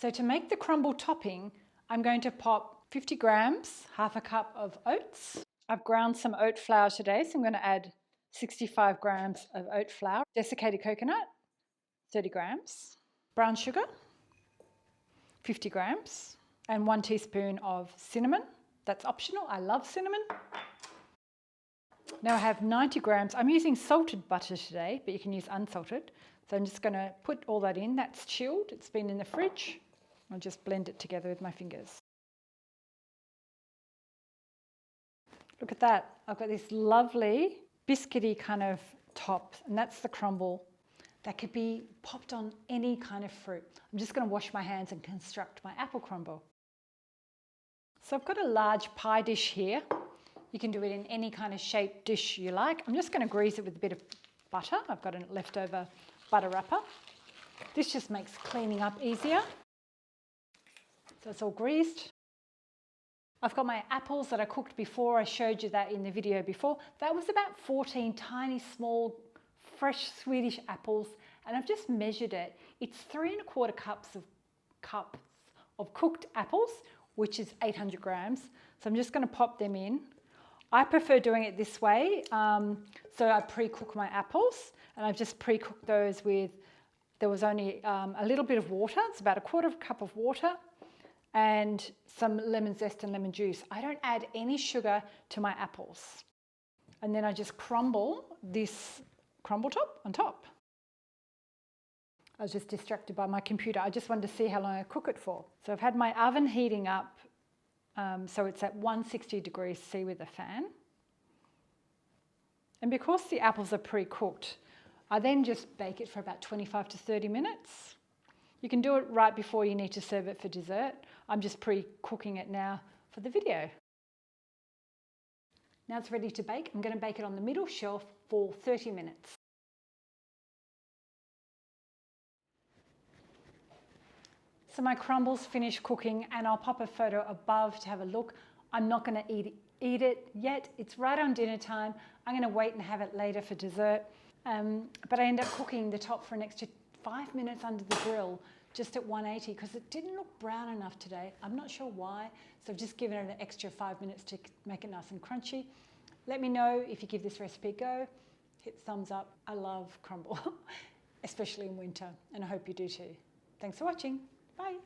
So to make the crumble topping, I'm going to pop 50 grams, half a cup of oats. I've ground some oat flour today, so I'm going to add 65 grams of oat flour, desiccated coconut, 30 grams, brown sugar, 50 grams, and 1 teaspoon of cinnamon. That's optional. I love cinnamon. Now I have 90 grams. I'm using salted butter today, but you can use unsalted. So I'm just going to put all that in. That's chilled. It's been in the fridge. I'll just blend it together with my fingers. Look at that. I've got this lovely biscuity kind of top, and that's the crumble. That could be popped on any kind of fruit. I'm just going to wash my hands and construct my apple crumble. So I've got a large pie dish here. You can do it in any kind of shaped dish you like. I'm just going to grease it with a bit of butter. I've got a leftover butter wrapper. This just makes cleaning up easier. So it's all greased. I've got my apples that I cooked before. I showed you that in the video before. That was about 14 tiny, small, fresh Swedish apples, and I've just measured it. It's 3 1/4 cups of cooked apples, which is 800 grams. So I'm just going to pop them in. I prefer doing it this way. So I pre-cook my apples, and I've just pre-cooked those with, there was only a little bit of water. It's about 1/4 cup of water and some lemon zest and lemon juice. I don't add any sugar to my apples. And then I just crumble this crumble top on top. I was just distracted by my computer. I just wanted to see how long I cook it for. So I've had my oven heating up, so it's at 160 degrees C with a fan. And because the apples are pre-cooked, I then just bake it for about 25 to 30 minutes. You can do it right before you need to serve it for dessert. I'm just pre-cooking it now for the video. Now it's ready to bake. I'm going to bake it on the middle shelf for 30 minutes. So my crumble's finished cooking, and I'll pop a photo above to have a look. I'm not going to eat it yet. It's right on dinner time. I'm going to wait and have it later for dessert. But I end up cooking the top for an extra 5 minutes under the grill, just at 180, because it didn't look brown enough today. I'm not sure why, so I've just given it an extra 5 minutes to make it nice and crunchy. Let me know if you give this recipe a go. Hit thumbs up. I love crumble, especially in winter, and I hope you do too. Thanks for watching. Bye.